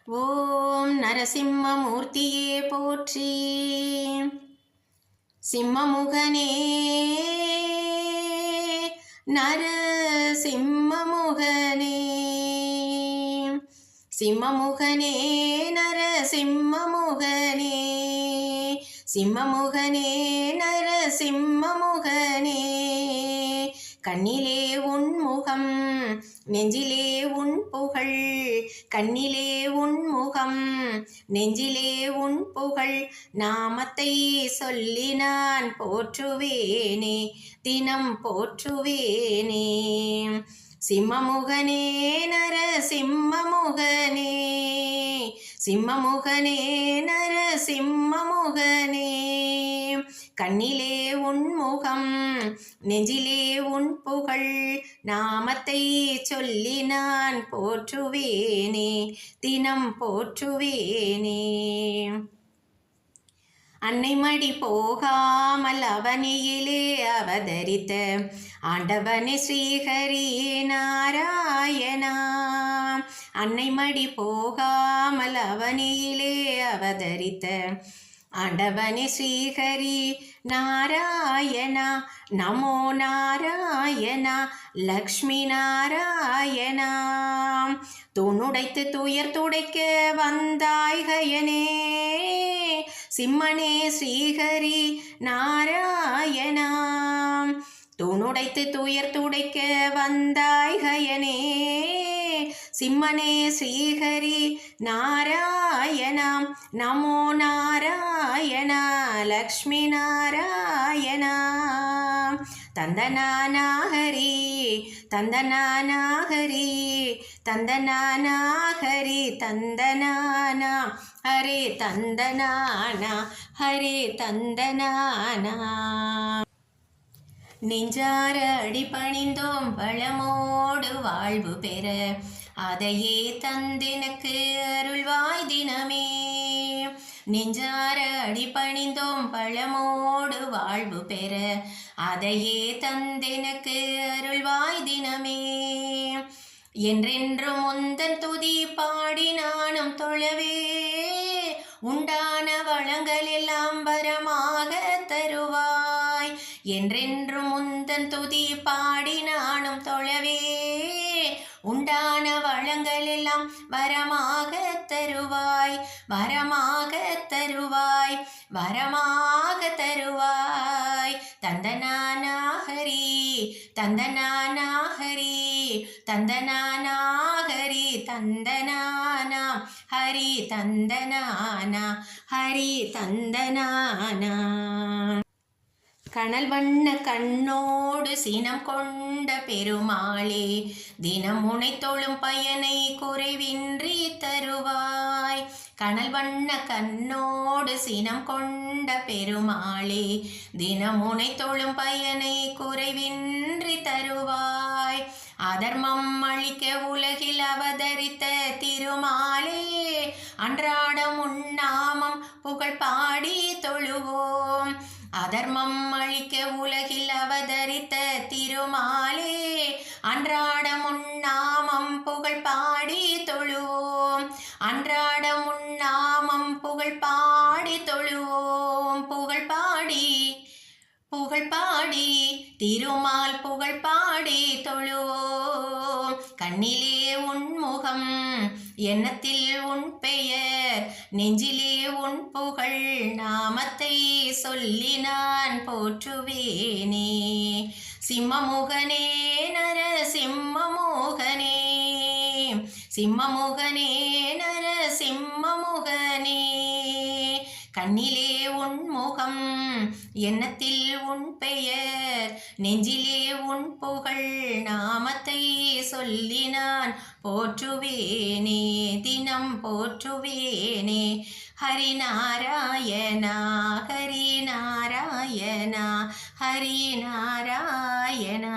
ஓம் நரசிம்மமூர்த்தியே போற்றி. சிம்மமுகனே நரசிம்மமுகனே, சிம்மமுகனே நரசிம்மமுகனே, சிம்மமுகனே நரசிம்மமுகனே. கண்ணிலே உன் முகம் நெஞ்சிலே உன் புகழ், கண்ணிலே உன் முகம் நெஞ்சிலே உன் புகழ். நாமத்தை சொல்லி நான் போற்றுவேனே, தினம் போற்றுவேனே. சிம்மமுகனே நரசிம்மமுகனே, சிம்மமுகனே நரசிம்மமுகனே. கண்ணிலே உன் முகம் நெஞ்சிலே உன் புகழ். நாமத்தை சொல்லி நான் போற்றுவேனே, தினம் போற்றுவேனே. அன்னை மடி போகாமல் அவனியிலே அவதரித்த ஆண்டவனே ஸ்ரீஹரி நாராயணா. அன்னை மடி போகாமல் அவனியிலே அவதரித்த ஆண்டவனே ஸ்ரீஹரி நாராயணா. நமோ நாராயணா லக்ஷ்மி நாராயணா. தூணுடைத்து துயர் துடைக்க வந்தாய் கயனே, சிம்மனே ஸ்ரீஹரி நாராயணா. தூணுடைத்து துயர் துடைக்க வந்தாய் கயனே, சிம்மனே ஸ்ரீஹரி நாராயணா. நமோ நாராயணா லக்ஷ்மி நாராயணா. தந்தனானா ஹரி தந்தனானா ஹரி தந்தனானா ஹரி தந்தனானா ஹரி தந்தனானா ஹரி தந்தனானா. நெஞ்சார அடிபணிந்தோம் வளமோடு வாழ்வு பெற, அதையே தந்தெனக்கு அருள்வாய் தினமே. நெஞ்சார அடிபணிந்தோம் வளமோடு வாழ்வு பெற, அதையே தந்தெனக்கு அருள்வாய் தினமே. என்றென்றும் உந்தன் துதி பாடி நானும் தொழவே, உண்டான வளங்கள் எல்லாம் வரமாக தருவாய். என்றென்றும் உந்தன் துதி பாடி நானும் தொழவே, உண்டான வளங்கள் எல்லாம் வரமாக தருவாய், வரமாக தருவாய், வரமாக தருவாய். தந்தனானா ஹரி தந்தனானா ஹரி தந்தனானா ஹரி தந்தனானா ஹரி தந்தனானா ஹரி தந்தனானா. கனல் வண்ண கண்ணோடு சினம் கொண்ட பெருமாளே, தினம் உனை தொழும் பயனை குறைவின்றி தருவாய். கனல் வண்ண கண்ணோடு சினம் கொண்ட பெருமாளே, தினம் உனை தொழும் பயனை குறைவின்றி தருவாய். அதர்மம் அழிக்க உலகில் அவதரித்த திருமாலே, அன்றாடம் உன்னாமம் புகழ் பாடி தொழுவோம். அதர்மம் அழிக்க உலகில் அவதரித்த திருமாலே, அன்றாடம் உன்னாமம் புகழ் பாடி தொழுவோம். அன்றாடம் உன்னாமம் புகழ் பாடி தொழுவோம். புகழ் பாடி புகழ் பாடி திருமால் புகழ் பாடி தொழுவோம். கண்ணிலே உன் முகம் எண்ணத்தில் உன் பெயர், நெஞ்சிலே உன் புகழ். நாமத்தை சொல்லி நான் போற்றுவேனே. சிம்மமுகனே நரசிம்மமுகனே, சிம்மமுகனே நரசிம்மமுகனே. கண்ணிலே உன் முகம் எண்ணத்தில் உன் பெயர், நெஞ்சிலே உன் புகழ். நாமத்தை சொல்லி நான் போற்றுவேனே, தினம் போற்றுவேனே. ஹரி நாராயணா ஹரி நாராயணா ஹரி நாராயணா.